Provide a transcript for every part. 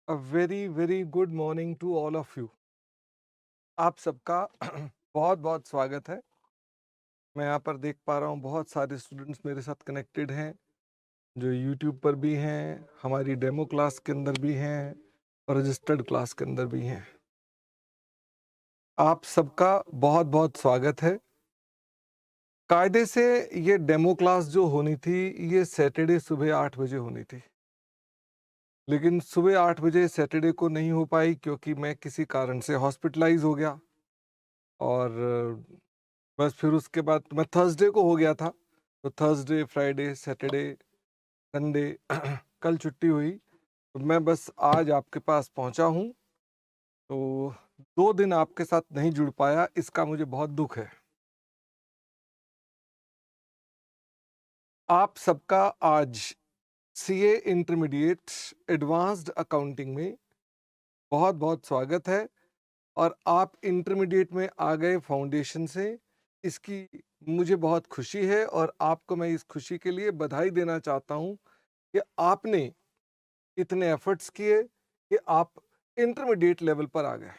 A very very good morning to all of you. आप सबका बहुत बहुत स्वागत है। मैं यहाँ पर देख पा रहा हूँ बहुत सारे स्टूडेंट्स मेरे साथ कनेक्टेड हैं, जो यूट्यूब पर भी हैं, हमारी डेमो क्लास के अंदर भी हैं और रजिस्टर्ड क्लास के अंदर भी हैं। आप सबका बहुत बहुत स्वागत है। कायदे से ये डेमो क्लास जो होनी थी, ये सैटरडे सुबह 8 बजे होनी थी, लेकिन सुबह 8 बजे सैटरडे को नहीं हो पाई क्योंकि मैं किसी कारण से हॉस्पिटलाइज हो गया। और बस फिर उसके बाद मैं थर्सडे को हो गया था, तो थर्सडे, फ्राइडे, सैटरडे, संडे कल छुट्टी हुई, तो मैं बस आज आपके पास पहुंचा हूं। तो 2 दिन आपके साथ नहीं जुड़ पाया, इसका मुझे बहुत दुख है। आप सबका आज सीए इंटरमीडिएट एडवांस्ड अकाउंटिंग में बहुत बहुत स्वागत है। और आप इंटरमीडिएट में आ गए फाउंडेशन से, इसकी मुझे बहुत खुशी है और आपको मैं इस खुशी के लिए बधाई देना चाहता हूं कि आपने इतने एफर्ट्स किए कि आप इंटरमीडिएट लेवल पर आ गए।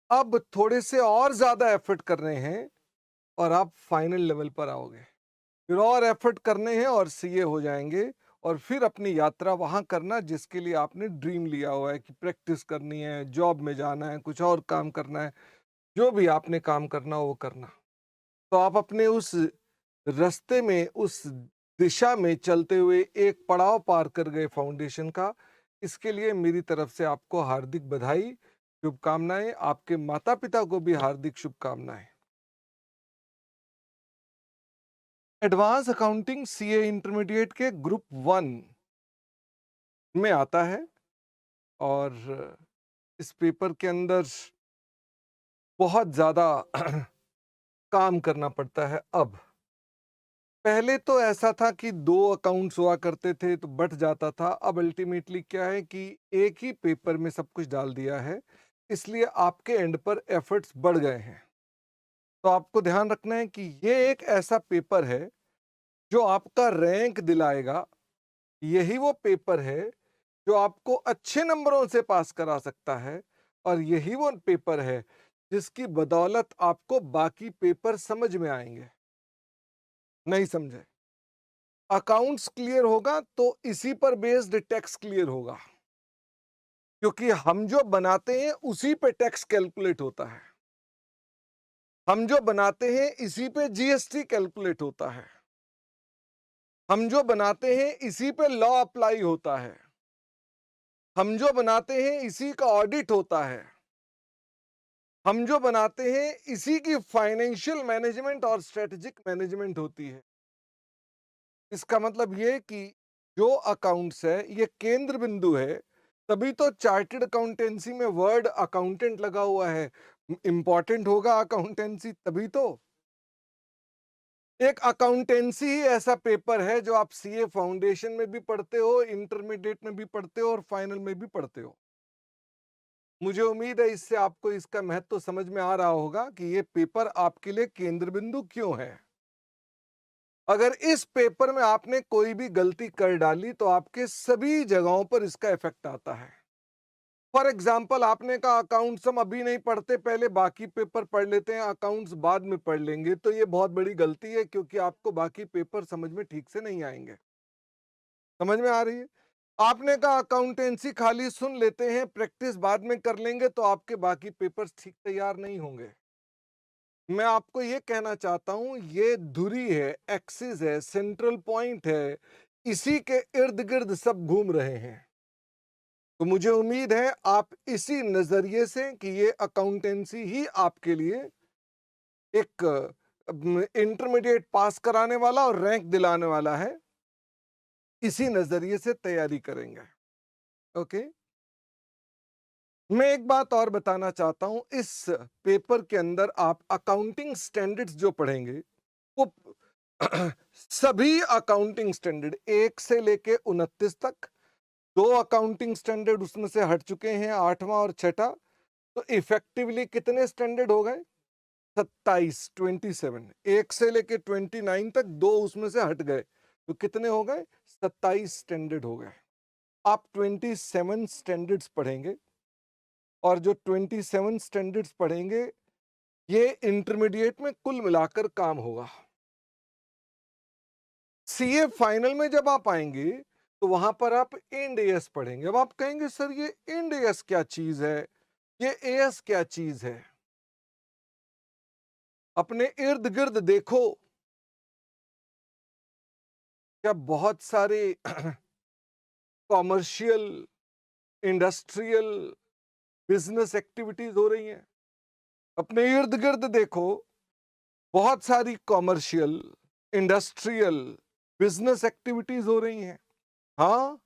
अब थोड़े से और ज्यादा एफर्ट करने हैं और आप फाइनल लेवल पर आओगे। फिर और एफर्ट करने हैं और सीए हो जाएंगे, और फिर अपनी यात्रा वहां करना जिसके लिए आपने ड्रीम लिया हुआ है कि प्रैक्टिस करनी है, जॉब में जाना है, कुछ और काम करना है, जो भी आपने काम करना हो वो करना। तो आप अपने उस रास्ते में, उस दिशा में चलते हुए एक पड़ाव पार कर गए फाउंडेशन का। इसके लिए मेरी तरफ से आपको हार्दिक बधाई, शुभकामनाएं। आपके माता पिता को भी हार्दिक शुभकामनाएं। एडवांस अकाउंटिंग सीए इंटरमीडिएट के ग्रुप 1 में आता है, और इस पेपर के अंदर बहुत ज्यादा काम करना पड़ता है। अब पहले तो ऐसा था कि 2 अकाउंट्स हुआ करते थे तो बट जाता था। अब अल्टीमेटली क्या है कि एक ही पेपर में सब कुछ डाल दिया है, इसलिए आपके एंड पर एफर्ट्स बढ़ गए हैं। तो आपको ध्यान रखना है कि ये एक ऐसा पेपर है जो आपका रैंक दिलाएगा। यही वो पेपर है जो आपको अच्छे नंबरों से पास करा सकता है, और यही वो पेपर है जिसकी बदौलत आपको बाकी पेपर समझ में आएंगे। नहीं समझे? अकाउंट्स क्लियर होगा तो इसी पर बेस्ड टैक्स क्लियर होगा, क्योंकि हम जो बनाते हैं उसी पे टैक्स कैलकुलेट होता है। हम जो बनाते हैं इसी पे जीएसटी कैलकुलेट होता है। हम जो बनाते हैं इसी पे लॉ अप्लाई होता है। हम जो बनाते हैं इसी का ऑडिट होता है। हम जो बनाते हैं इसी की फाइनेंशियल मैनेजमेंट और स्ट्रेटेजिक मैनेजमेंट होती है। इसका मतलब ये कि जो अकाउंट्स है ये केंद्र बिंदु है। तभी तो चार्टर्ड अकाउंटेंसी में वर्ड अकाउंटेंट लगा हुआ है। इंपॉर्टेंट होगा अकाउंटेंसी तभी तो। एक अकाउंटेंसी ही ऐसा पेपर है जो आप सीए फाउंडेशन में भी पढ़ते हो, इंटरमीडिएट में भी पढ़ते हो और फाइनल में भी पढ़ते हो। मुझे उम्मीद है इससे आपको इसका महत्व समझ में आ रहा होगा कि ये पेपर आपके लिए केंद्र बिंदु क्यों है। अगर इस पेपर में आपने कोई भी गलती कर डाली तो आपके सभी जगहों पर इसका इफेक्ट आता है। फॉर एग्जाम्पल, आपने कहा अकाउंट्स हम अभी नहीं पढ़ते, पहले बाकी पेपर पढ़ लेते हैं, अकाउंट्स बाद में पढ़ लेंगे, तो ये बहुत बड़ी गलती है, क्योंकि आपको बाकी पेपर समझ में ठीक से नहीं आएंगे। समझ में आ रही है? आपने कहा अकाउंटेंसी खाली सुन लेते हैं, प्रैक्टिस बाद में कर लेंगे, तो आपके बाकी पेपर्स ठीक तैयार नहीं होंगे। मैं आपको ये कहना चाहता हूं, ये धुरी है, एक्सिस है, सेंट्रल पॉइंट है, इसी के इर्द गिर्द सब घूम रहे हैं। तो मुझे उम्मीद है आप इसी नजरिए से कि ये अकाउंटेंसी ही आपके लिए एक इंटरमीडिएट पास कराने वाला और रैंक दिलाने वाला है, इसी नजरिए से तैयारी करेंगे। ओके। मैं एक बात और बताना चाहता हूं, इस पेपर के अंदर आप अकाउंटिंग स्टैंडर्ड्स जो पढ़ेंगे वो सभी अकाउंटिंग स्टैंडर्ड 1 से लेके 29 तक, 2 अकाउंटिंग स्टैंडर्ड उसमें से हट चुके हैं, 8वां और छठा। तो इफेक्टिवली कितने स्टैंडर्ड हो गए? 27। 1 से लेके 29 तक, 2 उसमें से हट गए, तो कितने हो गए? 27 स्टैंडर्ड हो गए। आप 27 स्टैंडर्ड्स पढ़ेंगे और जो 27 स्टैंडर्ड्स पढ़ेंगे ये इंटरमीडिएट में कुल मिलाकर काम होगा। सीए फाइनल में जब आप आएंगे तो वहां पर आप इंड एएस पढ़ेंगे। अब आप कहेंगे सर ये इंड एएस क्या चीज है, ये एएस क्या चीज है? अपने इर्द गिर्द देखो, क्या बहुत सारे कॉमर्शियल, इंडस्ट्रियल, बिजनेस एक्टिविटीज हो रही हैं। अपने इर्द गिर्द देखो, बहुत सारी कॉमर्शियल, इंडस्ट्रियल, बिजनेस एक्टिविटीज हो रही हैं। हाँ,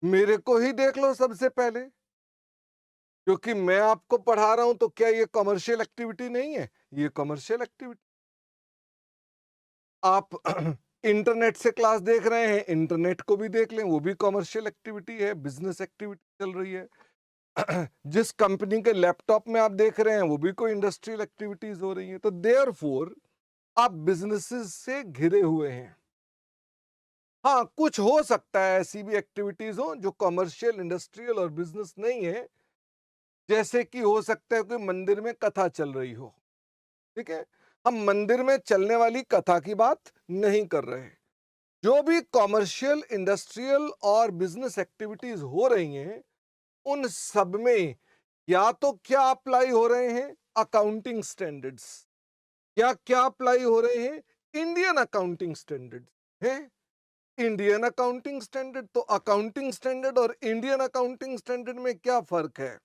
मेरे को ही देख लो सबसे पहले, क्योंकि मैं आपको पढ़ा रहा हूं तो क्या ये कमर्शियल एक्टिविटी नहीं है? ये कमर्शियल एक्टिविटी। आप इंटरनेट से क्लास देख रहे हैं, इंटरनेट को भी देख लें, वो भी कमर्शियल एक्टिविटी है, बिजनेस एक्टिविटी चल रही है। जिस कंपनी के लैपटॉप में आप देख रहे हैं वो भी कोई इंडस्ट्रियल एक्टिविटीज हो रही है। तो देयरफॉर आप बिजनेसेस से घिरे हुए हैं। हाँ, कुछ हो सकता है ऐसी भी एक्टिविटीज हो जो कमर्शियल, इंडस्ट्रियल और बिजनेस नहीं है, जैसे कि हो सकता है कोई मंदिर में कथा चल रही हो। ठीक है, हम मंदिर में चलने वाली कथा की बात नहीं कर रहे। जो भी कॉमर्शियल, इंडस्ट्रियल और बिजनेस एक्टिविटीज हो रही हैं, उन सब में या तो क्या अप्लाई हो रहे हैं अकाउंटिंग स्टैंडर्ड्स, या क्या अप्लाई हो रहे हैं इंडियन अकाउंटिंग स्टैंडर्ड्स है। इंडियन अकाउंटिंग स्टैंडर्ड, तो अकाउंटिंग स्टैंडर्ड और इंडियन अकाउंटिंग स्टैंडर्ड में क्या फर्क है?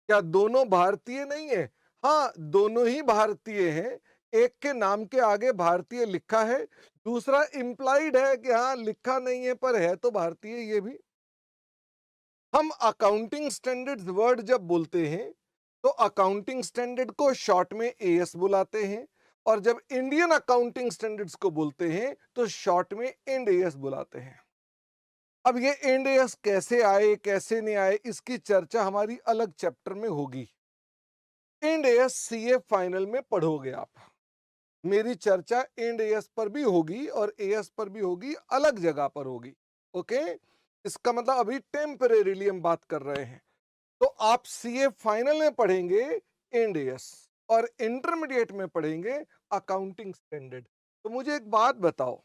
क्या दोनों भारतीय नहीं है? हाँ, दोनों ही भारतीय हैं। एक के नाम के आगे भारतीय लिखा है, दूसरा इंप्लाइड है कि हाँ लिखा नहीं है पर है तो भारतीय ये भी। हम अकाउंटिंग स्टैंडर्ड्स वर्ड जब बोलते हैं तो अकाउंटिंग स्टैंडर्ड को शॉर्ट में एएस बुलाते हैं, और जब इंडियन अकाउंटिंग स्टैंडर्ड्स को बोलते हैं तो शॉर्ट में इंड एएस बुलाते हैं। अब ये इंड एएस कैसे आए, कैसे नहीं आए, इसकी चर्चा हमारी अलग चैप्टर में होगी। इंड एएस सीए फाइनल में पढ़ोगे आप। मेरी चर्चा इंड एएस पर भी होगी और एएस पर भी होगी, अलग जगह पर होगी। ओके, इसका मतलब अभी टेम्परेरीली हम बात कर रहे हैं। तो आप सीए फाइनल में पढ़ेंगे इंड एएस और इंटरमीडिएट में पढ़ेंगे अकाउंटिंग स्टैंडर्ड। तो मुझे एक बात बताओ,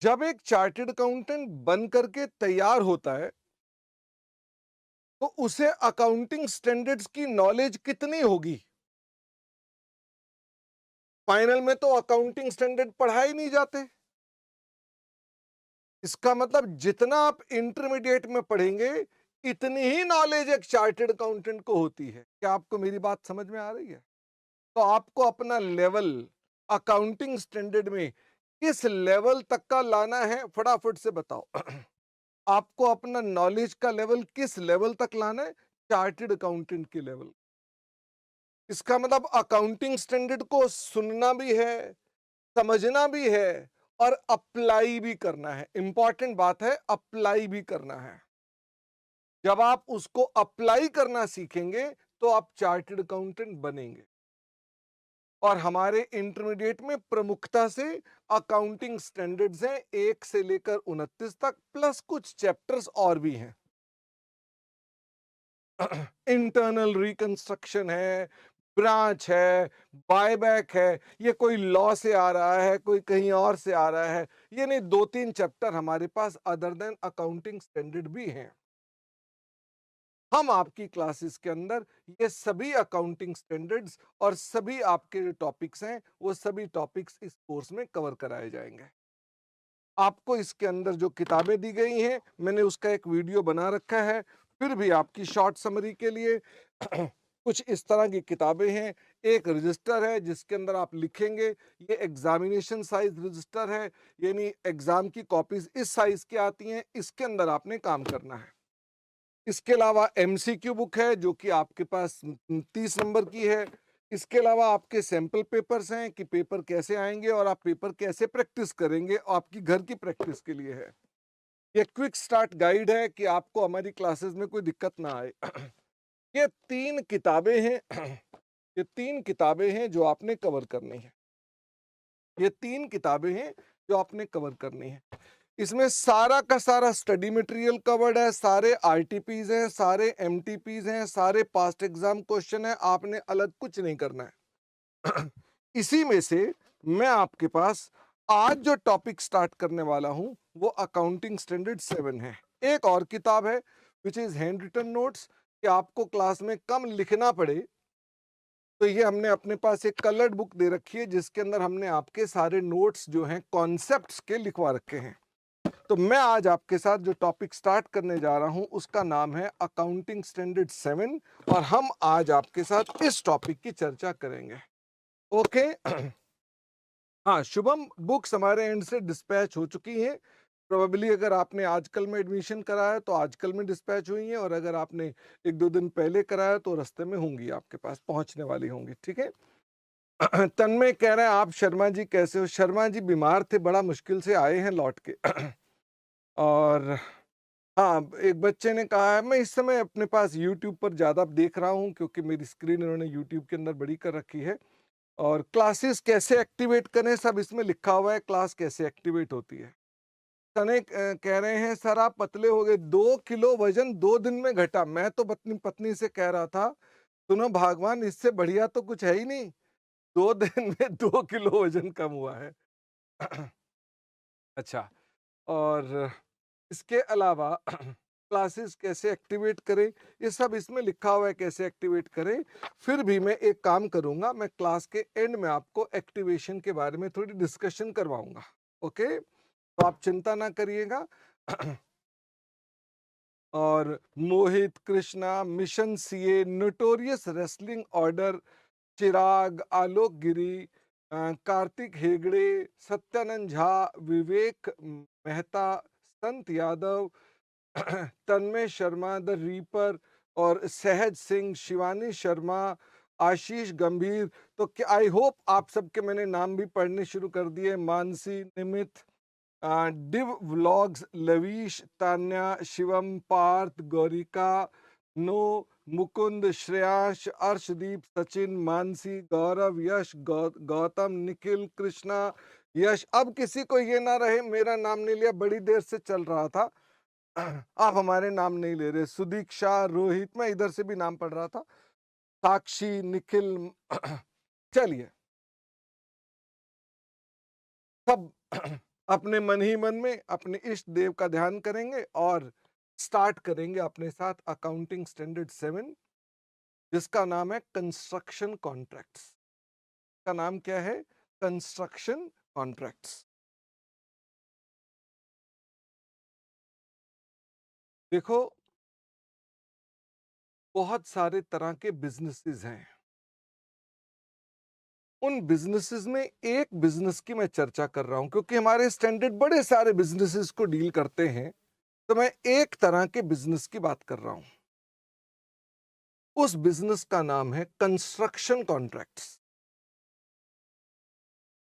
जब एक चार्टेड अकाउंटेंट बन करके तैयार होता है तो उसे अकाउंटिंग स्टैंडर्ड्स की नॉलेज कितनी होगी? फाइनल में तो अकाउंटिंग स्टैंडर्ड पढ़ाए नहीं जाते। इसका मतलब जितना आप इंटरमीडिएट में पढ़ेंगे इतनी ही नॉलेज एक चार्टेड अकाउंटेंट को होती है। क्या आपको मेरी बात समझ में आ रही है? तो आपको अपना लेवल अकाउंटिंग स्टैंडर्ड में किस लेवल तक का लाना है, फटाफट से बताओ। आपको अपना नॉलेज का लेवल किस लेवल तक लाना है? चार्टेड अकाउंटेंट के लेवल। इसका मतलब अकाउंटिंग स्टैंडर्ड को सुनना भी है, समझना भी है और अप्लाई भी करना है। इंपॉर्टेंट बात है, अप्लाई भी करना है। जब आप उसको अप्लाई करना सीखेंगे तो आप चार्टेड अकाउंटेंट बनेंगे। और हमारे इंटरमीडिएट में प्रमुखता से अकाउंटिंग स्टैंडर्ड्स हैं 1 से लेकर 29 तक, प्लस कुछ चैप्टर्स और भी हैं। इंटरनल रिकंस्ट्रक्शन है, ब्रांच है, बायबैक है। ये कोई लॉ से आ रहा है, कोई कहीं और से आ रहा है। ये नहीं, 2-3 चैप्टर हमारे पास अदर देन अकाउंटिंग स्टैंडर्ड भी हैं। हम आपकी क्लासेस के अंदर ये सभी अकाउंटिंग स्टैंडर्ड्स और सभी आपके जो टॉपिक्स हैं वो सभी टॉपिक्स इस कोर्स में कवर कराए जाएंगे। आपको इसके अंदर जो किताबें दी गई हैं मैंने उसका एक वीडियो बना रखा है। फिर भी आपकी शॉर्ट समरी के लिए कुछ इस तरह की किताबें हैं। एक रजिस्टर है जिसके अंदर आप लिखेंगे, ये एग्जामिनेशन साइज रजिस्टर है, यानी एग्जाम की कॉपीज इस साइज की आती हैं, इसके अंदर आपने काम करना है। इसके अलावा एमसीक्यू बुक है जो कि आपके पास 30 नंबर की है। इसके अलावा आपके सैंपल पेपर्स हैं कि पेपर कैसे आएंगे और आप पेपर कैसे प्रैक्टिस करेंगे, आपकी घर की प्रैक्टिस के लिए है। ये क्विक स्टार्ट गाइड है कि आपको हमारी क्लासेस में कोई दिक्कत ना आए। ये 3 किताबें हैं। ये 3 किताबें हैं जो आपने कवर करनी है। ये 3 किताबें हैं जो आपने कवर करनी है। इसमें सारा का सारा स्टडी मटेरियल कवर्ड है, सारे आरटीपीज हैं, सारे एमटीपीज हैं, सारे पास्ट एग्जाम क्वेश्चन है, आपने अलग कुछ नहीं करना है। इसी में से मैं आपके पास आज जो टॉपिक स्टार्ट करने वाला हूं वो अकाउंटिंग स्टैंडर्ड 7 है। एक और किताब है which is hand written notes, कि आपको क्लास में कम लिखना पड़े, तो ये हमने अपने पास एक कलर्ड बुक दे रखी है जिसके अंदर हमने आपके सारे नोट्स जो हैं कॉन्सेप्ट्स के लिखवा रखे हैं। तो मैं आज आपके साथ जो टॉपिक स्टार्ट करने जा रहा हूं उसका नाम है अकाउंटिंग स्टैंडर्ड 7, और हम आज आपके साथ इस टॉपिक की चर्चा करेंगे। ओके। हाँ शुभम, बुक्स हमारे एंड से डिस्पैच हो चुकी हैं। प्रोबेबली अगर आपने आजकल में एडमिशन कराया तो आजकल में डिस्पैच हुई हैं, और अगर आपने एक दो दिन पहले कराया तो रास्ते में होंगी, आपके पास पहुंचने वाली होंगी। ठीक है। तन्मय कह रहे हैं आप शर्मा जी कैसे हो? शर्मा जी बीमार थे, बड़ा मुश्किल से आए हैं लौट के। और हाँ, एक बच्चे ने कहा है मैं इस समय अपने पास यूट्यूब पर ज़्यादा देख रहा हूँ क्योंकि मेरी स्क्रीन इन्होंने यूट्यूब के अंदर बड़ी कर रखी है, और क्लासेस कैसे एक्टिवेट करें सब इसमें लिखा हुआ है, क्लास कैसे एक्टिवेट होती है। तने कह रहे हैं सर आप पतले हो गए, 2 किलो वजन 2 दिन में घटा। मैं तो पत्नी पत्नी से कह रहा था सुनो भगवान, इससे बढ़िया तो कुछ है ही नहीं, 2 दिन में 2 किलो वजन कम हुआ है। अच्छा, और इसके अलावा क्लासेस कैसे एक्टिवेट करें ये सब इसमें लिखा हुआ है, कैसे एक्टिवेट करें। फिर भी मैं एक काम करूंगा, मैं क्लास के एंड में आपको एक्टिवेशन के बारे में थोड़ी डिस्कशन करवाऊंगा। ओके, तो आप चिंता ना करिएगा। और Mohit, Krishna, mission CA, notorious wrestling order, Chirag, Alok Giri, Kartik Hegde, Satyanand Jha, Vivek Mehta, Sant Yadav, Tanmay Sharma, the reaper, और सहज सिंह, शिवानी शर्मा, आशीष गंभीर। तो क्या आई होप आप सबके मैंने नाम भी पढ़ने शुरू कर दिए। मानसी, निमित, डिव व्लॉग्स, लवीश, तान्या, शिवम, पार्थ, गौरिका, नो, मुकुंद, श्रेयांश, अर्शदीप, सचिन, मानसी, गौरव, यश, गौतम, निखिल, कृष्णा, यश। अब किसी को ये ना रहे मेरा नाम नहीं लिया, बड़ी देर से चल रहा था, आप हमारे नाम नहीं ले रहे। सुदीक्षा, रोहित, मैं इधर से भी नाम पढ़ रहा था, साक्षी, निखिल। चलिए, सब अपने मन ही मन में अपने इष्ट देव का ध्यान करेंगे और स्टार्ट करेंगे अपने साथ अकाउंटिंग स्टैंडर्ड 7, जिसका नाम है कंस्ट्रक्शन कॉन्ट्रैक्ट्स। का नाम क्या है? Construction contracts. देखो, बहुत सारे तरह के बिजनेसेस हैं। उन बिजनेसेस में एक बिजनेस की मैं चर्चा कर रहा हूं क्योंकि हमारे स्टैंडर्ड बड़े सारे बिजनेसेस को डील करते हैं, तो मैं एक तरह के बिजनेस की बात कर रहा हूं। उस बिजनेस का नाम है कंस्ट्रक्शन कॉन्ट्रैक्ट्स।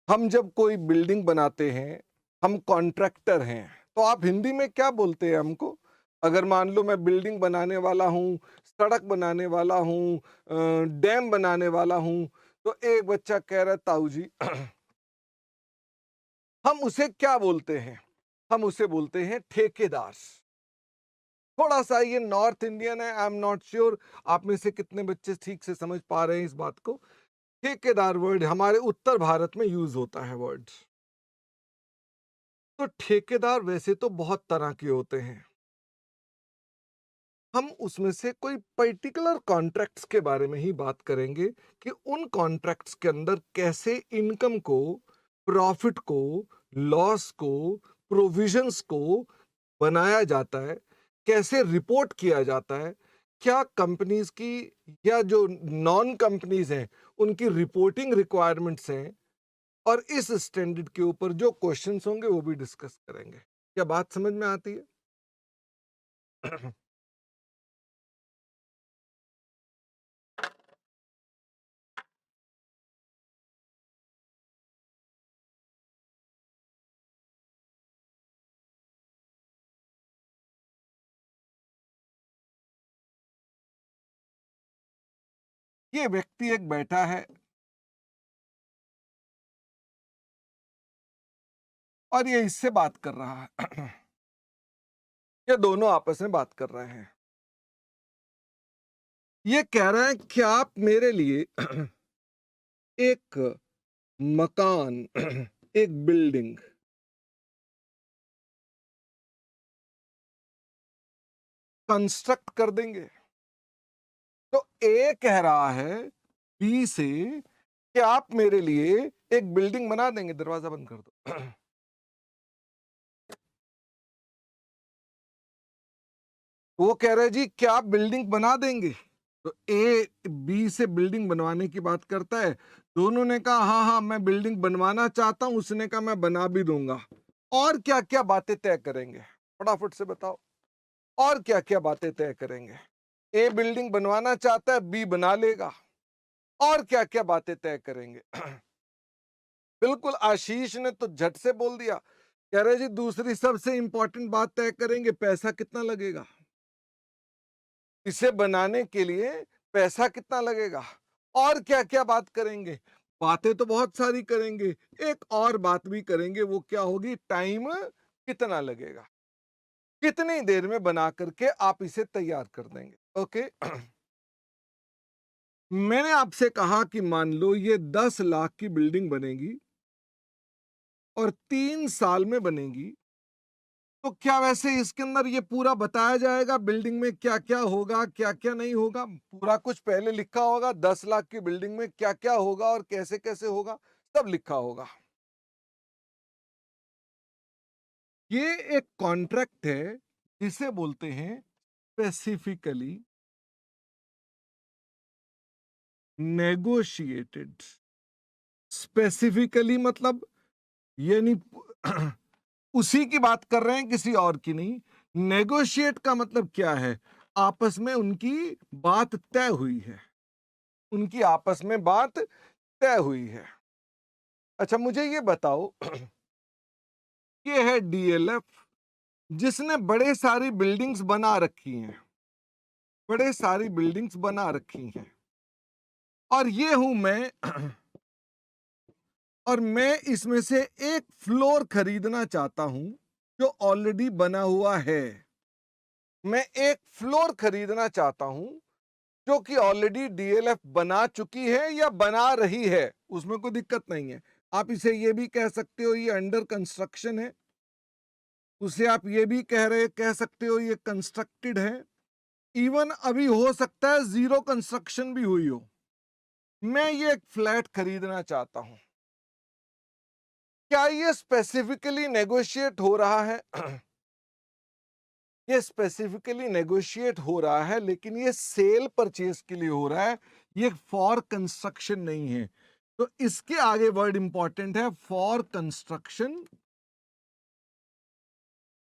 हम जब कोई बिल्डिंग बनाते हैं, हम कॉन्ट्रैक्टर हैं, तो आप हिंदी में क्या बोलते हैं हमको? अगर मान लो मैं बिल्डिंग बनाने वाला हूं, सड़क बनाने वाला हूं, डैम बनाने वाला हूं, तो एक बच्चा कह रहा है ताऊ जी, हम उसे क्या बोलते हैं? हम उसे बोलते हैं ठेकेदार। थोड़ा सा ये नॉर्थ इंडियन है, आई एम नॉट श्योर आप में से कितने बच्चे ठीक से समझ पा रहे हैं इस बात को। ठेकेदार वर्ड हमारे उत्तर भारत में यूज होता है वर्ड। तो ठेकेदार वैसे तो बहुत तरह के होते हैं, हम उसमें से कोई पर्टिकुलर कॉन्ट्रैक्ट्स के बारे में ही बात करेंगे कि उन कॉन्ट्रैक्ट्स के अंदर कैसे इनकम को, प्रॉफिट को, लॉस को, प्रोविजंस को बनाया जाता है, कैसे रिपोर्ट किया जाता है, क्या कंपनीज की या जो नॉन कंपनीज हैं उनकी रिपोर्टिंग रिक्वायरमेंट्स हैं, और इस स्टैंडर्ड के ऊपर जो क्वेश्चंस होंगे वो भी डिस्कस करेंगे। क्या बात समझ में आती है? ये व्यक्ति एक बैठा है, और ये इससे बात कर रहा है। ये दोनों आपस में बात कर रहे हैं। ये कह रहा है कि आप मेरे लिए एक मकान, एक बिल्डिंग कंस्ट्रक्ट कर देंगे। तो ए कह रहा है बी से कि आप मेरे लिए एक बिल्डिंग बना देंगे। दरवाजा बंद कर दो। वो कह रहे जी क्या आप बिल्डिंग बना देंगे। तो ए बी से बिल्डिंग बनवाने की बात करता है। दोनों ने कहा हाँ हाँ मैं बिल्डिंग बनवाना चाहता हूं, उसने कहा मैं बना भी दूंगा। और क्या क्या बातें तय करेंगे, फटाफट से बताओ। और क्या क्या बातें तय करेंगे। ए बिल्डिंग बनवाना चाहता है, बी बना लेगा। और क्या क्या बातें तय करेंगे। बिल्कुल आशीष ने तो झट से बोल दिया, कह रहे जी दूसरी सबसे इंपॉर्टेंट बात तय करेंगे, पैसा कितना लगेगा। इसे बनाने के लिए पैसा कितना लगेगा। और क्या क्या बात करेंगे। बातें तो बहुत सारी करेंगे, एक और बात भी करेंगे, वो क्या होगी, टाइम कितना लगेगा, कितनी देर में बना करके आप इसे तैयार कर देंगे। ओके। मैंने आपसे कहा कि मान लो ये 10 लाख की बिल्डिंग बनेगी और 3 साल में बनेगी। तो क्या वैसे इसके अंदर ये पूरा बताया जाएगा बिल्डिंग में क्या क्या होगा, क्या क्या नहीं होगा। पूरा कुछ पहले लिखा होगा, 10 लाख की बिल्डिंग में क्या क्या होगा और कैसे कैसे होगा, सब लिखा होगा। ये एक कॉन्ट्रैक्ट है जिसे बोलते हैं स्पेसिफिकली नेगोशिएटेड। स्पेसिफिकली मतलब यानी उसी की बात कर रहे हैं, किसी और की नहीं। नेगोशिएट का मतलब क्या है, आपस में उनकी बात तय हुई है, उनकी आपस में बात तय हुई है। अच्छा मुझे ये बताओ, ये है डीएलएफ जिसने बड़े सारी बिल्डिंग्स बना रखी हैं, बड़े सारी बिल्डिंग्स बना रखी हैं। और ये हूं मैं, और मैं इसमें से एक फ्लोर खरीदना चाहता हूं जो ऑलरेडी बना हुआ है। मैं एक फ्लोर खरीदना चाहता हूं जो कि ऑलरेडी डीएलएफ बना चुकी है या बना रही है, उसमें कोई दिक्कत नहीं है। आप इसे ये भी कह सकते हो ये अंडर कंस्ट्रक्शन है, उसे आप ये भी कह सकते हो ये कंस्ट्रक्टेड है। इवन अभी हो सकता है जीरो कंस्ट्रक्शन भी हुई हो। मैं ये एक फ्लैट खरीदना चाहता हूं। क्या ये स्पेसिफिकली नेगोशिएट हो रहा है। ये स्पेसिफिकली नेगोशिएट हो रहा है, लेकिन ये सेल परचेज के लिए हो रहा है, ये फॉर कंस्ट्रक्शन नहीं है। तो इसके आगे वर्ड इंपॉर्टेंट है, फॉर कंस्ट्रक्शन।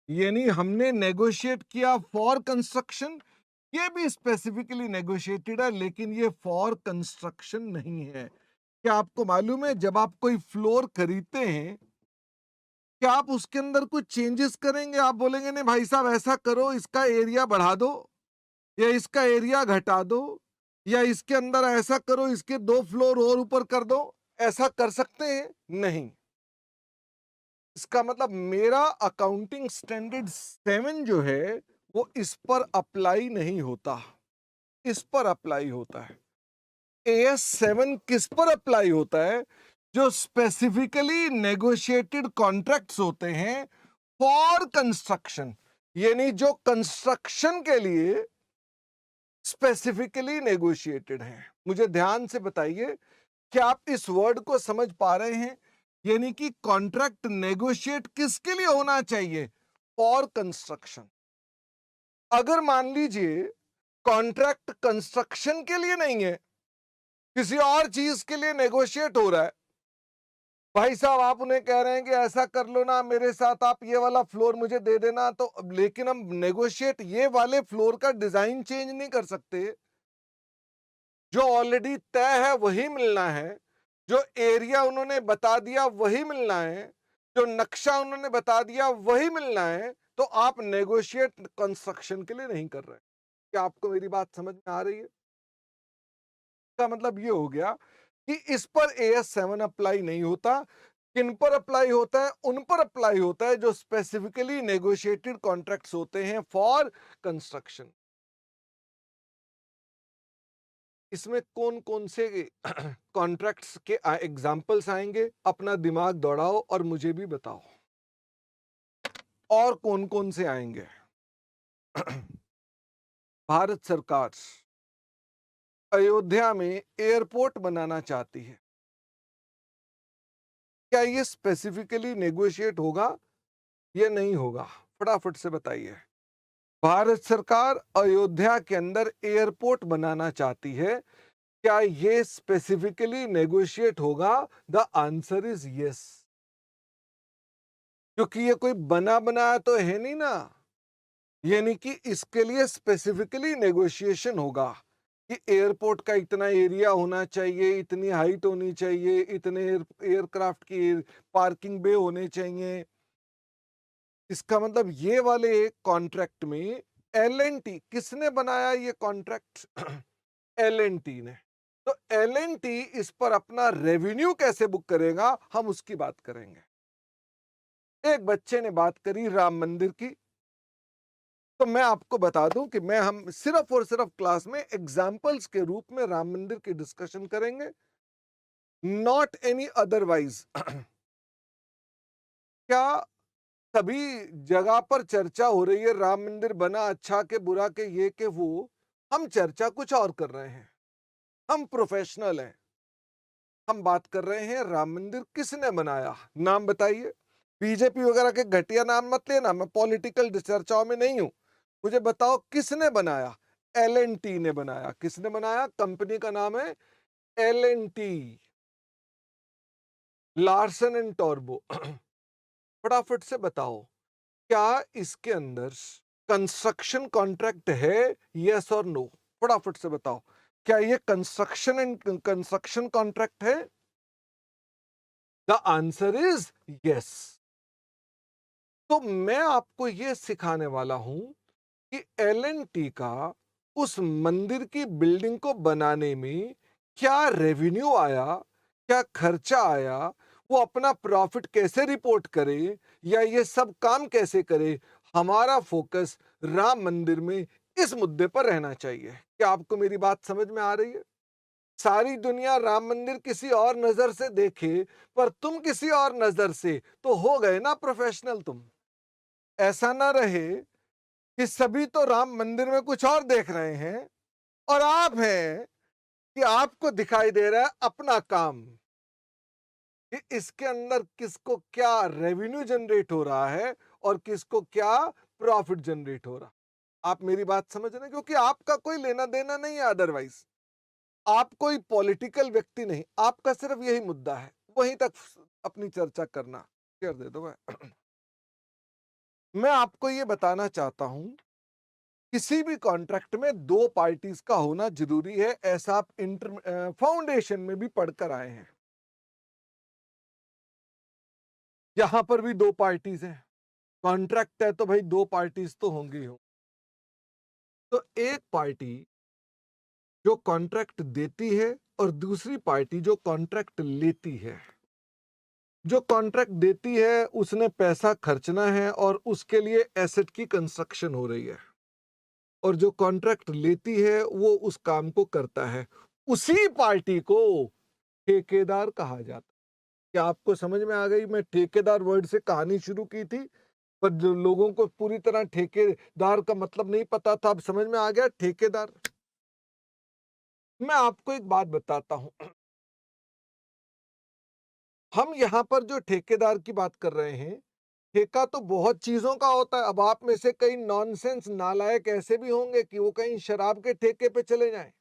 यानी हमने नेगोशिएट किया फॉर कंस्ट्रक्शन, ये भी स्पेसिफिकली नेगोशिएटेड है, लेकिन ये फॉर कंस्ट्रक्शन नहीं है। क्या आपको मालूम है जब आप कोई फ्लोर खरीदते हैं, क्या आप उसके अंदर कुछ चेंजेस करेंगे। आप बोलेंगे नहीं भाई साहब ऐसा करो, इसका एरिया बढ़ा दो या इसका एरिया घटा दो, या इसके अंदर ऐसा करो, इसके 2 फ्लोर और ऊपर कर दो। ऐसा कर सकते हैं नहीं। इसका मतलब मेरा अकाउंटिंग स्टैंडर्ड 7 जो है वो इस पर अप्लाई नहीं होता, इस पर अप्लाई होता है। एएस 7 किस पर अप्लाई होता है, जो स्पेसिफिकली नेगोशिएटेड कॉन्ट्रैक्ट्स होते हैं फॉर कंस्ट्रक्शन, यानी जो कंस्ट्रक्शन के लिए स्पेसिफिकली नेगोशिएटेड हैं। मुझे ध्यान से बताइए क्या आप इस वर्ड को समझ पा रहे हैं। यानी कि कॉन्ट्रैक्ट नेगोशिएट किसके लिए होना चाहिए, फॉर कंस्ट्रक्शन। अगर मान लीजिए कॉन्ट्रैक्ट कंस्ट्रक्शन के लिए नहीं है, किसी और चीज के लिए नेगोशिएट हो रहा है, भाई साहब आप उन्हें कह रहे हैं कि ऐसा कर लो ना मेरे साथ, आप ये वाला फ्लोर मुझे दे देना, तो लेकिन हम नेगोशिएट ये वाले फ्लोर का डिजाइन चेंज नहीं कर सकते, जो ऑलरेडी तय है वही मिलना है, जो एरिया उन्होंने बता दिया वही मिलना है, जो नक्शा उन्होंने बता दिया वही मिलना है। तो आप नेगोशिएट कंस्ट्रक्शन के लिए नहीं कर रहे। क्या आपको मेरी बात समझ में आ रही है। का मतलब ये हो गया कि इस पर एएस 7 अप्लाई नहीं होता। किन पर अप्लाई होता है? उन पर अप्लाई होता है जो स्पेसिफिकली नेगोशिएटेड कॉन्ट्रैक्ट्स होते हैं फॉर कंस्ट्रक्शन। इसमें कौन-कौन से कॉन्ट्रैक्ट्स के एग्जांपल्स आएंगे? अपना दिमाग दौड़ाओ और मुझे भी बताओ। और कौन-कौन से आएंगे? भारत सरकार अयोध्या में एयरपोर्ट बनाना चाहती है। क्या ये स्पेसिफिकली नेगोशिएट होगा या नहीं होगा? फटाफट से बताइए। भारत सरकार अयोध्या के अंदर एयरपोर्ट बनाना चाहती है। क्या ये स्पेसिफिकली नेगोशिएट होगा? The answer is yes. क्योंकि ये कोई बना बनाया तो है नहीं ना, यानी कि इसके लिए स्पेसिफिकली नेगोशिएशन होगा कि एयरपोर्ट का इतना एरिया होना चाहिए, इतनी हाइट होनी चाहिए, इतने एयरक्राफ्ट की पार्किंग बे होने चाहिए। इसका मतलब ये वाले कॉन्ट्रैक्ट में एल एन टी किसने बनाया ये कॉन्ट्रैक्ट? एल एन टी ने। तो एल एन टी इस पर अपना रेवेन्यू कैसे बुक करेगा, हम उसकी बात करेंगे। एक बच्चे ने बात करी राम मंदिर की, तो मैं आपको बता दूं कि हम सिर्फ और सिर्फ क्लास में एग्जाम्पल्स के रूप में राम मंदिर की डिस्कशन करेंगे, नॉट एनी अदरवाइज। क्या सभी जगह पर चर्चा हो रही है राम मंदिर बना अच्छा के बुरा के ये के वो? हम चर्चा कुछ और कर रहे हैं। हम प्रोफेशनल हैं। हम बात कर रहे हैं राम मंदिर किसने बनाया, नाम बताइए। बीजेपी वगैरह के घटिया नाम मत लेना, मैं पॉलिटिकल चर्चाओं में नहीं हूं। मुझे बताओ किसने बनाया? एल एन टी ने बनाया। किसने बनाया? कंपनी का नाम है L N T, Larsen and टॉर्बो। फटाफट से बताओ, क्या इसके अंदर कंस्ट्रक्शन कॉन्ट्रैक्ट है? यस और नो? फटाफट से बताओ, क्या ये कंस्ट्रक्शन कॉन्ट्रैक्ट है? The answer is yes. तो मैं आपको ये सिखाने वाला हूं कि एल एन टी का उस मंदिर की बिल्डिंग को बनाने में क्या रेवेन्यू आया, क्या खर्चा आया, वो अपना प्रॉफिट कैसे रिपोर्ट करे, या ये सब काम कैसे करे। हमारा फोकस राम मंदिर में इस मुद्दे पर रहना चाहिए। क्या आपको मेरी बात समझ में आ रही है? सारी दुनिया राम मंदिर किसी और नजर से देखे, पर तुम किसी और नजर से, तो हो गए ना प्रोफेशनल तुम। ऐसा ना रहे कि सभी तो राम मंदिर में कुछ और देख रहे हैं और आप हैं कि आपको दिखाई दे रहा है अपना काम, कि इसके अंदर किसको क्या रेवेन्यू जनरेट हो रहा है और किसको क्या प्रॉफिट जनरेट हो रहा। आप मेरी बात समझ रहे हैं? क्योंकि आपका कोई लेना देना नहीं है, अदरवाइज आप कोई पॉलिटिकल व्यक्ति नहीं, आपका सिर्फ यही मुद्दा है, वहीं तक अपनी चर्चा करना। शेयर दे दो। मैं आपको ये बताना चाहता हूं, किसी भी कॉन्ट्रैक्ट में दो पार्टीज का होना जरूरी है, ऐसा आप फाउंडेशन में भी पढ़कर आए हैं। यहां पर भी दो पार्टीज हैं। कॉन्ट्रैक्ट है तो भाई दो पार्टीज तो होंगी ही हो। तो एक पार्टी जो कॉन्ट्रैक्ट देती है और दूसरी पार्टी जो कॉन्ट्रैक्ट लेती है। जो कॉन्ट्रैक्ट देती है उसने पैसा खर्चना है और उसके लिए एसेट की कंस्ट्रक्शन हो रही है, और जो कॉन्ट्रैक्ट लेती है वो उस काम को करता है। उसी पार्टी को ठेकेदार कहा जाता है। क्या आपको समझ में आ गई? मैं ठेकेदार वर्ड से कहानी शुरू की थी, पर जो लोगों को पूरी तरह ठेकेदार का मतलब नहीं पता था, अब समझ में आ गया ठेकेदार। मैं आपको एक बात बताता हूं, हम यहां पर जो ठेकेदार की बात कर रहे हैं, ठेका तो बहुत चीजों का होता है। अब आप में से कई नॉनसेंस नालायक ऐसे भी होंगे कि वो कहीं शराब के ठेके पे चले जाएं,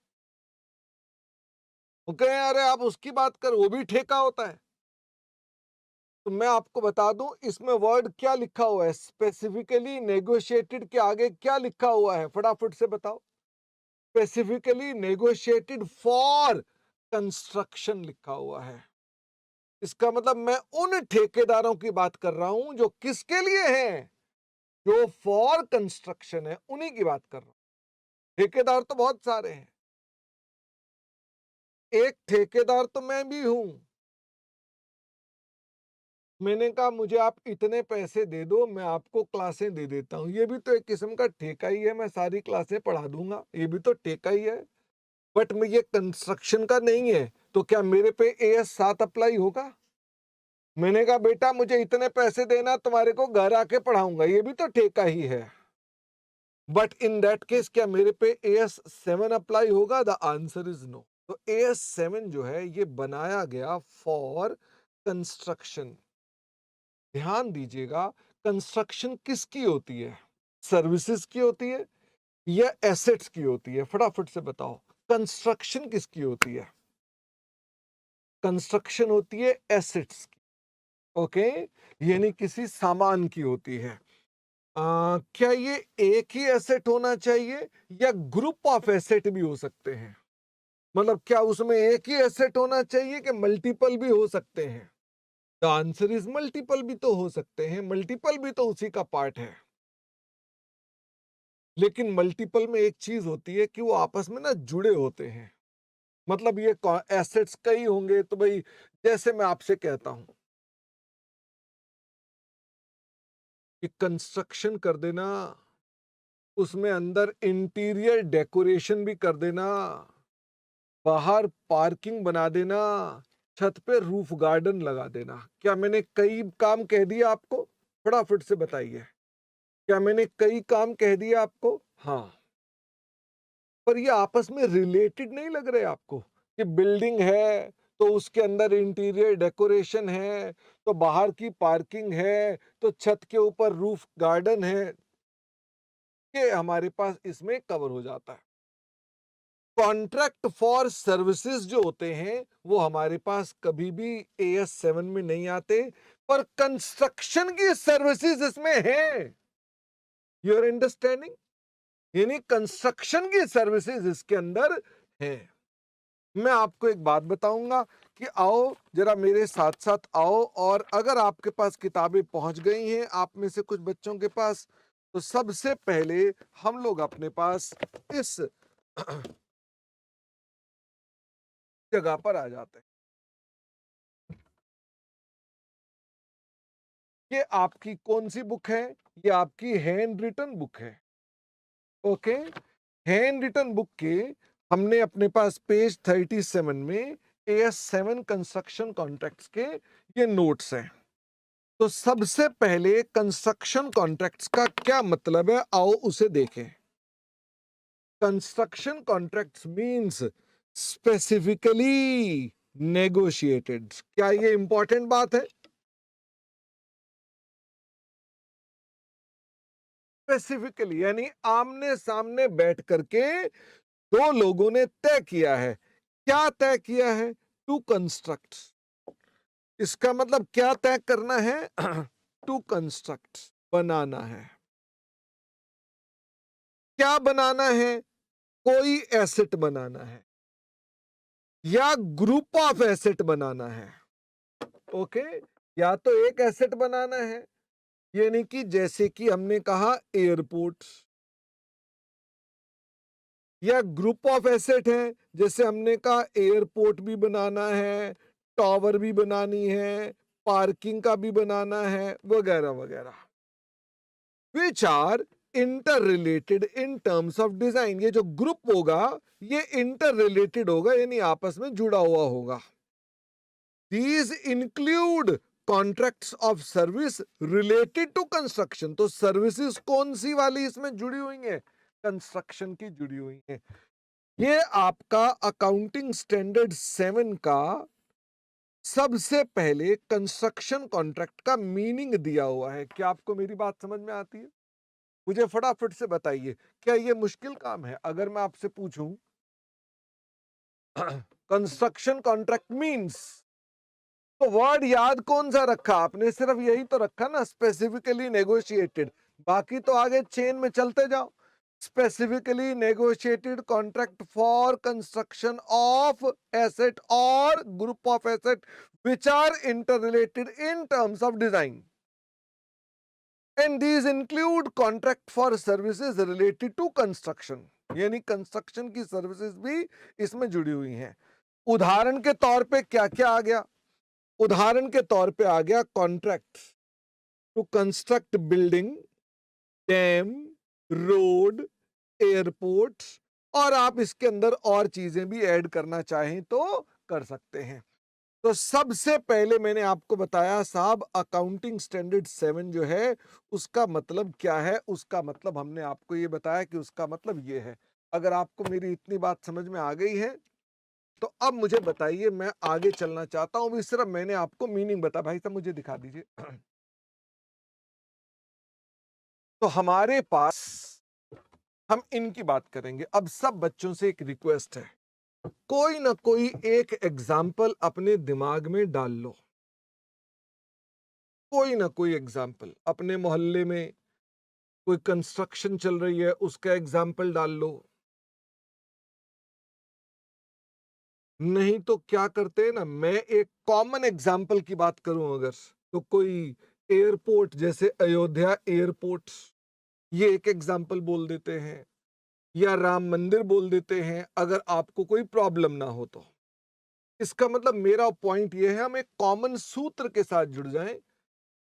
वो कहें अरे आप उसकी बात कर, वो भी ठेका होता है। तो मैं आपको बता दूं इसमें वर्ड क्या लिखा हुआ है, स्पेसिफिकली नेगोशिएटेड के आगे क्या लिखा हुआ है, फटाफट से बताओ। स्पेसिफिकली नेगोशिएटेड फॉर कंस्ट्रक्शन लिखा हुआ है। इसका मतलब मैं उन ठेकेदारों की बात कर रहा हूं जो किसके लिए हैं, जो फॉर कंस्ट्रक्शन है, उन्हीं की बात कर रहा हूं। ठेकेदार तो बहुत सारे हैं, एक ठेकेदार तो मैं भी हूं। मैंने कहा मुझे आप इतने पैसे दे दो, मैं आपको क्लासें दे देता हूँ। ये भी तो एक किस्म का ठेका ही है, मैं सारी क्लासें पढ़ा दूंगा, ये भी तो ठेका ही है। बट मैं ये कंस्ट्रक्शन का नहीं है, तो क्या मेरे पे AS7 अप्लाई होगा? मैंने कहा बेटा मुझे इतने पैसे देना, तुम्हारे को घर आके पढ़ाऊंगा, ये भी तो ठेका ही है। बट इन दैट केस क्या मेरे पे AS7 अप्लाई होगा? The answer is no. तो AS7 जो है ये बनाया गया फॉर कंस्ट्रक्शन। ध्यान दीजिएगा, कंस्ट्रक्शन किसकी होती है? सर्विसेज की होती है या एसेट्स की होती है? फटाफट से बताओ, कंस्ट्रक्शन किसकी होती है? कंस्ट्रक्शन होती है एसेट्स की। ओके, यानी किसी सामान की होती है। क्या ये एक ही एसेट होना चाहिए या ग्रुप ऑफ एसेट भी हो सकते हैं? मतलब क्या उसमें एक ही एसेट होना चाहिए कि मल्टीपल भी हो सकते हैं? द आंसर इज मल्टीपल भी तो हो सकते हैं, मल्टीपल भी तो उसी का पार्ट है। लेकिन मल्टीपल में एक चीज होती है कि वो आपस में ना जुड़े होते हैं। मतलब ये एसेट्स कई होंगे तो भाई, जैसे मैं आपसे कहता हूं कि कंस्ट्रक्शन कर देना, उसमें अंदर इंटीरियर डेकोरेशन भी कर देना, बाहर पार्किंग बना देना, छत पे रूफ गार्डन लगा देना। क्या मैंने कई काम कह दिए आपको? फटाफट से बताइए, क्या मैंने कई काम कह दिए आपको? हाँ, पर ये आपस में रिलेटेड नहीं लग रहे आपको? कि बिल्डिंग है तो उसके अंदर इंटीरियर डेकोरेशन है, तो बाहर की पार्किंग है, तो छत के ऊपर रूफ गार्डन है, ये हमारे पास इसमें कवर हो जाता है। कॉन्ट्रैक्ट फॉर सर्विसेज जो होते हैं वो हमारे पास कभी भी AS7 में नहीं आते, पर कंस्ट्रक्शन की सर्विसेज इसमें है। You are understanding? यानी कंस्ट्रक्शन की सर्विसेज इसके अंदर है। मैं आपको एक बात बताऊंगा कि आओ जरा मेरे साथ साथ आओ, और अगर आपके पास किताबें पहुंच गई हैं, आप में से कुछ बच्चों के पास, तो सबसे पहले हम लोग अपने पास इस जगह पर आ जाते हैं। ये आपकी कौन सी बुक है? ये आपकी हैंड रिटन बुक है। ओके, हैंड रिटन बुक के हमने अपने पास पेज 37 में AS7 कंस्ट्रक्शन कॉन्ट्रैक्ट्स के ये नोट्स हैं। तो सबसे पहले कंस्ट्रक्शन कॉन्ट्रैक्ट्स का क्या मतलब है, आओ उसे देखें। Construction contracts means specifically negotiated. क्या ये इंपॉर्टेंट बात है? स्पेसिफिकली यानी आमने सामने बैठ करके दो लोगों ने तय किया है। क्या तय किया है? To construct. इसका मतलब क्या तय करना है? टू कंस्ट्रक्ट, बनाना है। क्या बनाना है? कोई एसेट बनाना है या ग्रुप ऑफ एसेट बनाना है। ओके, या तो एक एसेट बनाना है, यानी कि जैसे कि हमने कहा एयरपोर्ट, या ग्रुप ऑफ एसेट है, जैसे हमने कहा एयरपोर्ट भी बनाना है, टावर भी बनानी है, पार्किंग का भी बनाना है, वगैरह वगैरह। Which are inter related in terms of design. ये जो ग्रुप होगा ये इंटर रिलेटेड होगा, यानी आपस में जुड़ा हुआ होगा। These include contracts of service related to construction. तो सर्विसेज कौन सी वाली इसमें जुड़ी हुई है? कंस्ट्रक्शन की जुड़ी हुई है। ये आपका अकाउंटिंग स्टैंडर्ड 7 का सबसे पहले कंस्ट्रक्शन कॉन्ट्रैक्ट का मीनिंग दिया हुआ है। क्या आपको मेरी बात समझ में आती है? मुझे फटाफट से बताइए, क्या ये मुश्किल काम है? अगर मैं आपसे पूछूं कंस्ट्रक्शन कॉन्ट्रैक्ट मींस, तो वर्ड याद कौन सा रखा आपने? सिर्फ यही तो रखा ना, स्पेसिफिकली नेगोशिएटेड। बाकी तो आगे चेन में चलते जाओ। Specifically negotiated contract for construction of asset और group of asset which are inter related in terms of design, and these include contract for services related to construction. यानी कंस्ट्रक्शन की services भी इसमें जुड़ी हुई हैं। उदाहरण के तौर पे क्या क्या आ गया? उदाहरण के तौर पे आ गया contract to construct building, dam, road, airport, और आप इसके अंदर और चीजें भी ऐड करना चाहें तो कर सकते हैं। तो सबसे पहले मैंने आपको बताया साहब, अकाउंटिंग स्टैंडर्ड 7 जो है उसका मतलब क्या है। उसका मतलब हमने आपको ये बताया कि उसका मतलब ये है। अगर आपको मेरी इतनी बात समझ में आ गई है तो अब मुझे बताइए, मैं आगे चलना चाहता हूं। अभी सिर्फ मैंने आपको मीनिंग बताया। भाई साहब मुझे दिखा दीजिए। तो हमारे पास, हम इनकी बात करेंगे। अब सब बच्चों से एक रिक्वेस्ट है, कोई ना कोई एक एग्जाम्पल अपने दिमाग में डाल लो। कोई ना कोई एग्जाम्पल अपने मोहल्ले में कोई कंस्ट्रक्शन चल रही है उसका एग्जाम्पल डाल लो। नहीं तो क्या करते हैं ना, मैं एक कॉमन एग्जाम्पल की बात करूं अगर, तो कोई एयरपोर्ट, जैसे अयोध्या एयरपोर्ट, ये एक एग्जाम्पल बोल देते हैं, या राम मंदिर बोल देते हैं, अगर आपको कोई प्रॉब्लम ना हो तो। इसका मतलब मेरा पॉइंट ये है, हम एक कॉमन सूत्र के साथ जुड़ जाएं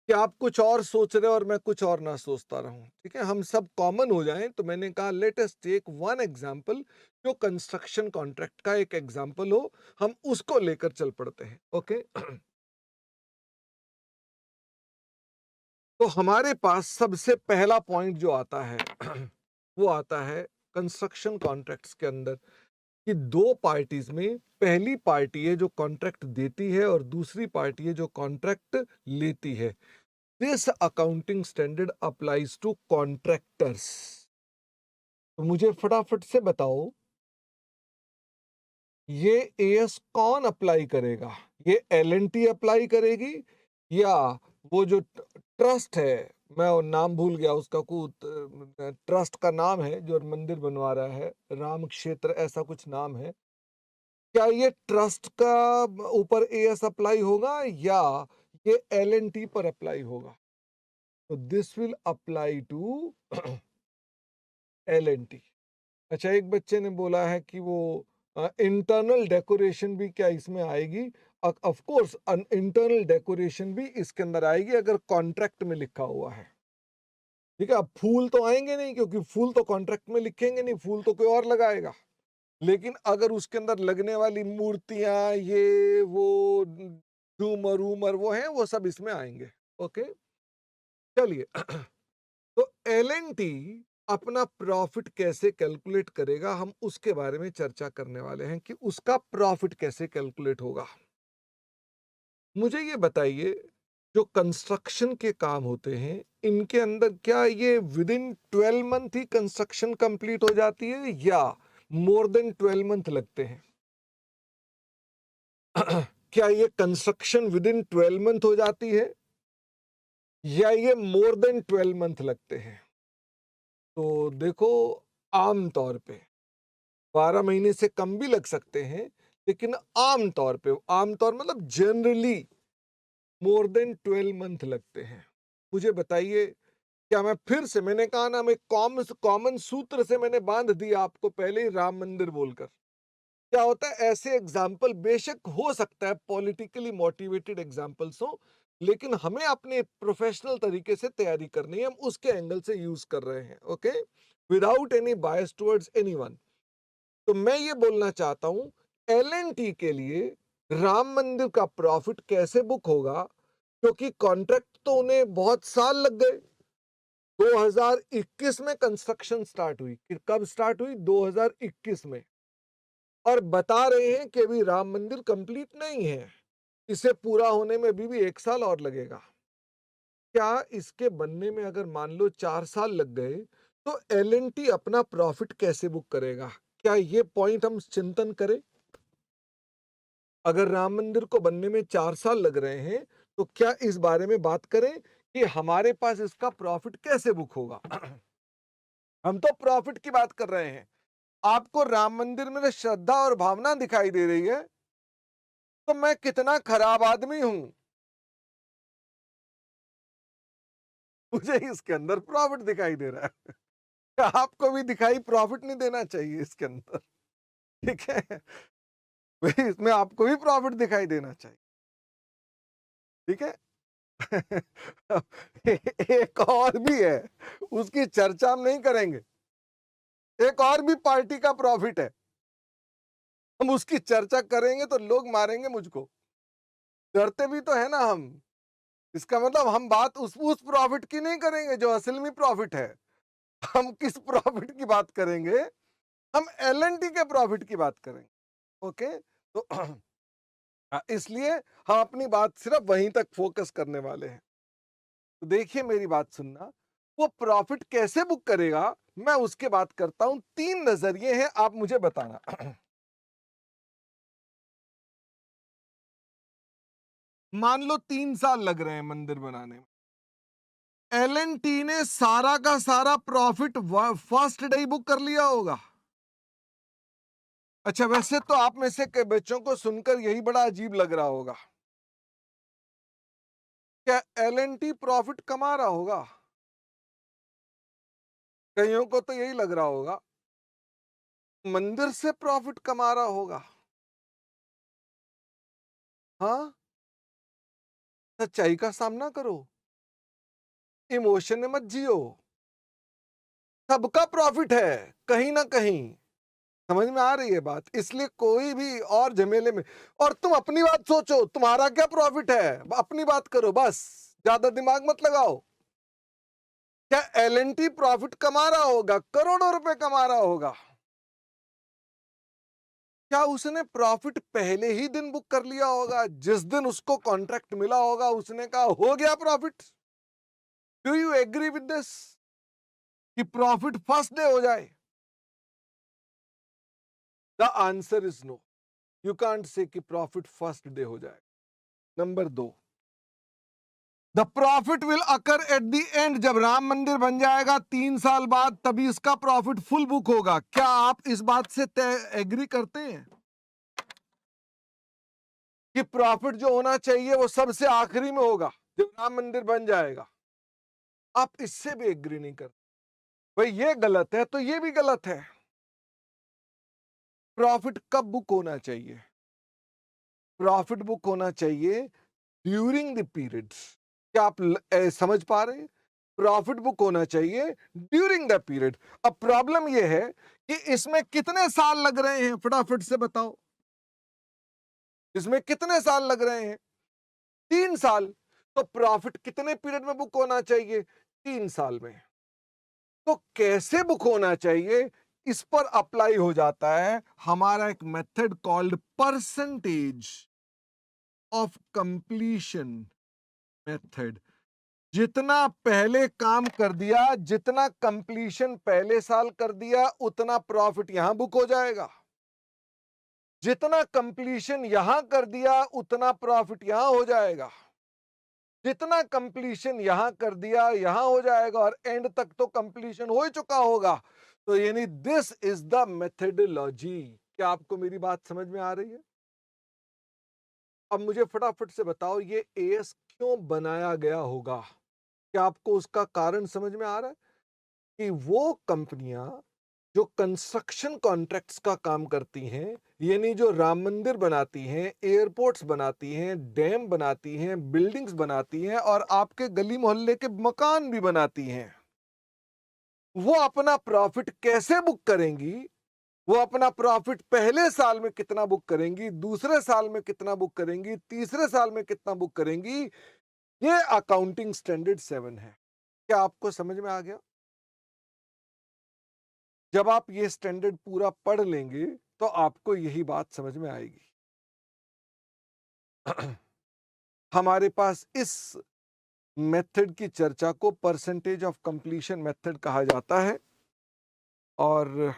कि आप कुछ और सोच रहे हो और मैं कुछ और ना सोचता रहूं। ठीक है, हम सब कॉमन हो जाएं। तो मैंने कहा let us take one example जो कंस्ट्रक्शन कॉन्ट्रैक्ट का एक एग्जांपल हो, हम उसको लेकर चल पड़ते हैं। ओके। तो हमारे पास सबसे पहला पॉइंट जो आता है वो आता है कंस्ट्रक्शन कॉन्ट्रैक्ट्स के अंदर, कि दो पार्टीज में पहली पार्टी है जो कॉन्ट्रैक्ट देती है और दूसरी पार्टी है जो कॉन्ट्रैक्ट लेती है। This accounting standard applies to contractors. तो मुझे फटाफट से बताओ, ये एएस कौन अप्लाई करेगा? ये एलएनटी अप्लाई करेगी, या वो जो ट्रस्ट है, मैं वो नाम भूल गया उसका, कुछ ट्रस्ट का नाम है जो मंदिर बनवा रहा है, राम क्षेत्र ऐसा कुछ नाम है, क्या ये ट्रस्ट का ऊपर एएस अप्लाई होगा या ये एलएनटी पर अप्लाई होगा? तो this will apply to LNT. अच्छा, एक बच्चे ने बोला है कि वो इंटरनल डेकोरेशन भी क्या इसमें आएगी? ऑफ कोर्स इंटरनल डेकोरेशन भी इसके अंदर आएगी अगर कॉन्ट्रैक्ट में लिखा हुआ है। ठीक है, अब फूल तो आएंगे नहीं, क्योंकि फूल तो कॉन्ट्रैक्ट में लिखेंगे नहीं, फूल तो कोई और लगाएगा। लेकिन अगर उसके अंदर लगने वाली मूर्तियां, ये वो झूमर वूमर वो हैं, वो सब इसमें आएंगे। ओके, चलिए। तो एलएनटी अपना प्रॉफिट कैसे कैलकुलेट करेगा, हम उसके बारे में चर्चा करने वाले हैं कि उसका प्रॉफिट कैसे कैलकुलेट होगा। मुझे ये बताइए, जो कंस्ट्रक्शन के काम होते हैं इनके अंदर क्या ये with in 12 month he construction complete हो जाती है या मोर देन 12 मंथ लगते हैं? क्या ये कंस्ट्रक्शन विद इन 12 मंथ हो जाती है या ये मोर देन 12 मंथ लगते हैं? तो देखो, आम तौर पे 12 महीने से कम भी लग सकते हैं, लेकिन आमतौर पे, आमतौर मतलब जनरली मोर देन 12 मंथ लगते हैं। मुझे बताइए, क्या मैं फिर से, मैंने कहा ना, मैं कॉमन सूत्र से मैंने बांध दिया आपको पहले ही राम मंदिर बोलकर। क्या होता है, ऐसे एग्जाम्पल बेशक हो सकता है पॉलिटिकली मोटिवेटेड एग्जाम्पल्स हो, लेकिन हमें अपने प्रोफेशनल तरीके से तैयारी करनी है, हम उसके एंगल से यूज कर रहे हैं। Okay, without any bias towards anyone. तो मैं ये बोलना चाहता हूं, एलएनटी के लिए राम मंदिर का प्रॉफिट कैसे बुक होगा, क्योंकि कॉन्ट्रैक्ट तो उन्हें बहुत साल लग गए। 2021 में कंस्ट्रक्शन स्टार्ट हुई, कब स्टार्ट हुई? 2021 में। और बता रहे हैं कि अभी राम मंदिर कंप्लीट नहीं है, इसे पूरा होने में अभी भी 1 साल और लगेगा। क्या इसके बनने में अगर मान लो 4 साल लग गए, तो एलएनटी अपना प्रॉफिट कैसे बुक करेगा? क्या ये पॉइंट हम चिंतन करें? अगर राम मंदिर को बनने में 4 साल लग रहे हैं, तो क्या इस बारे में बात करें कि हमारे पास इसका प्रॉफिट कैसे बुक होगा? हम तो प्रॉफिट की बात कर रहे हैं। आपको राम मंदिर में श्रद्धा और भावना दिखाई दे रही है, तो मैं कितना खराब आदमी हूं, मुझे इसके अंदर प्रॉफिट दिखाई दे रहा है। आपको भी दिखाई प्रॉफिट नहीं देना चाहिए इसके अंदर। ठीक है, इसमें आपको भी प्रॉफिट दिखाई देना चाहिए। ठीक है। एक और भी है, उसकी चर्चा हम नहीं करेंगे। एक और भी पार्टी का प्रॉफिट है, हम उसकी चर्चा करेंगे तो लोग मारेंगे मुझको। डरते भी तो है ना हम। इसका मतलब हम बात उस प्रॉफिट की नहीं करेंगे जो असल में प्रॉफिट है। हम किस प्रॉफिट की बात करेंगे? हम एलएनटी के प्रॉफिट की बात करेंगे। ओके, तो इसलिए हम अपनी बात सिर्फ वहीं तक फोकस करने वाले हैं। तो देखिए, मेरी बात सुनना, वो प्रॉफिट कैसे बुक करेगा, मैं उसके बात करता हूं। 3 नजरिए हैं, आप मुझे बताना। मान लो 3 साल लग रहे हैं मंदिर बनाने में। एलएनटी ने सारा का सारा प्रॉफिट फर्स्ट डे ही बुक कर लिया होगा। अच्छा, वैसे तो आप में से कई बच्चों को सुनकर यही बड़ा अजीब लग रहा होगा। क्या एलएनटी प्रॉफिट कमा रहा होगा? कईयों को तो यही लग रहा होगा मंदिर से प्रॉफिट कमा रहा होगा। हाँ, सच्चाई का सामना करो, इमोशन में मत जियो। सबका प्रॉफिट है कहीं ना कहीं। समझ में आ रही है बात? इसलिए कोई भी और झमेले में, और तुम अपनी बात सोचो, तुम्हारा क्या प्रॉफिट है, अपनी बात करो बस, ज्यादा दिमाग मत लगाओ। क्या एलएनटी प्रॉफिट कमा रहा होगा? करोड़ों रुपए कमा रहा होगा। क्या उसने प्रॉफिट पहले ही दिन बुक कर लिया होगा? जिस दिन उसको कॉन्ट्रैक्ट मिला होगा उसने कहा हो गया profit? Do you agree with this कि प्रॉफिट फर्स्ट डे हो जाए? द आंसर इज नो। यू कांट से कि प्रॉफिट फर्स्ट डे हो जाए। Number 2, the profit will occur at the end. जब राम मंदिर बन जाएगा 3 साल बाद, तभी इसका प्रॉफिट फुल बुक होगा। क्या आप इस बात से एग्री करते हैं कि प्रॉफिट जो होना चाहिए वो सबसे आखिरी में होगा जब राम मंदिर बन जाएगा? आप इससे भी एग्री नहीं करते। भाई ये गलत है तो ये भी गलत है। प्रॉफिट कब बुक होना चाहिए? प्रॉफिट बुक होना चाहिए ड्यूरिंग द पीरियड्स। क्या आप समझ पा रहे हैं? प्रॉफिट बुक होना चाहिए ड्यूरिंग द पीरियड। अब प्रॉब्लम यह है कि इसमें कितने साल लग रहे हैं, फटाफट से बताओ। इसमें कितने साल लग रहे हैं? 3 साल। तो प्रॉफिट कितने पीरियड में बुक होना चाहिए? 3 साल में। तो कैसे बुक होना चाहिए, इस पर अप्लाई हो जाता है हमारा एक method called percentage of completion method. जितना पहले काम कर दिया, जितना कंप्लीशन पहले साल कर दिया, उतना प्रॉफिट यहां बुक हो जाएगा। जितना कंप्लीशन यहां कर दिया, उतना प्रॉफिट यहां हो जाएगा। जितना कंप्लीशन यहां कर दिया, यहां हो जाएगा, और एंड तक तो कंप्लीशन हो ही चुका होगा। तो यानी दिस इज द मेथडोलॉजी। क्या आपको मेरी बात समझ में आ रही है? अब मुझे फटाफट से बताओ, ये एएस क्यों बनाया गया होगा? क्या आपको उसका कारण समझ में आ रहा है? कि वो कंपनियां जो कंस्ट्रक्शन कॉन्ट्रैक्ट्स का काम करती हैं, यानी जो राम मंदिर बनाती हैं, एयरपोर्ट्स बनाती हैं, डैम बनाती हैं, बिल्डिंग्स बनाती हैं, और आपके गली मोहल्ले के मकान भी बनाती हैं, वो अपना प्रॉफिट कैसे बुक करेंगी? वो अपना प्रॉफिट पहले साल में कितना बुक करेंगी, दूसरे साल में कितना बुक करेंगी, तीसरे साल में कितना बुक करेंगी? ये अकाउंटिंग स्टैंडर्ड 7 है। क्या आपको समझ में आ गया? जब आप ये स्टैंडर्ड पूरा पढ़ लेंगे तो आपको यही बात समझ में आएगी। हमारे पास इस मेथड की चर्चा को परसेंटेज ऑफ कंप्लीशन मेथड कहा जाता है, और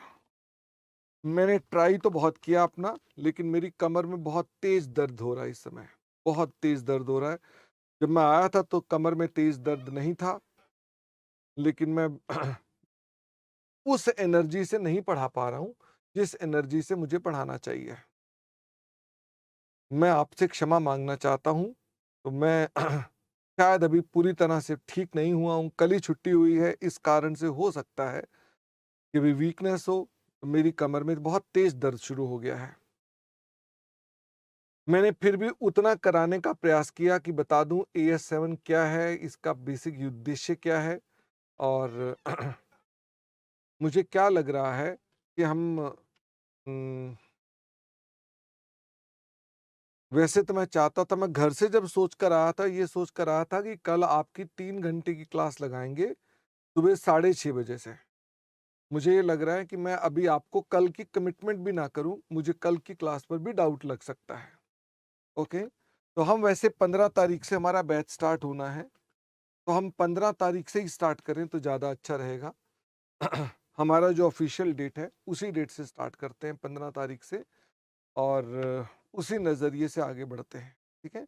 मैंने ट्राई तो बहुत किया अपना, लेकिन मेरी कमर में बहुत तेज दर्द हो रहा है इस समय। बहुत तेज दर्द हो रहा है। जब मैं आया था तो कमर में तेज दर्द नहीं था, लेकिन मैं उस एनर्जी से नहीं पढ़ा पा रहा हूं जिस एनर्जी से मुझे पढ़ाना चाहिए। मैं आपसे क्षमा मांगना चाहता हूं। तो मैं शायद अभी पूरी तरह से ठीक नहीं हुआ हूं, कल ही छुट्टी हुई है, इस कारण से हो सकता है कि भी वीकनेस हो। मेरी कमर में बहुत तेज दर्द शुरू हो गया है। मैंने फिर भी उतना कराने का प्रयास किया कि बता दूं AS7 क्या है, इसका बेसिक उद्देश्य क्या है, और मुझे क्या लग रहा है कि हम वैसे तो मैं चाहता था, मैं घर से जब सोच कर आया था, ये सोच कर आया था कि कल आपकी 3 घंटे की क्लास लगाएंगे सुबह 6:30 बजे से। मुझे ये लग रहा है कि मैं अभी आपको कल की कमिटमेंट भी ना करूं, मुझे कल की क्लास पर भी डाउट लग सकता है। ओके, तो हम वैसे 15 तारीख से हमारा बैच स्टार्ट होना है, तो हम 15 तारीख से ही स्टार्ट करें तो ज़्यादा अच्छा रहेगा। हमारा जो ऑफिशियल डेट है उसी डेट से स्टार्ट करते हैं, 15 तारीख से, और उसी नज़रिए से आगे बढ़ते हैं। ठीक है,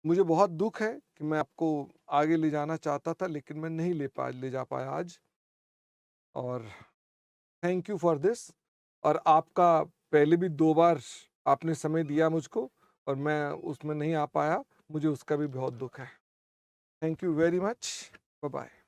मुझे बहुत दुख है कि मैं आपको आगे ले जाना चाहता था लेकिन मैं नहीं ले जा पाया आज, और थैंक यू फॉर दिस। और आपका पहले भी 2 बार आपने समय दिया मुझको और मैं उसमें नहीं आ पाया, मुझे उसका भी बहुत दुख है। Thank you very much, bye bye.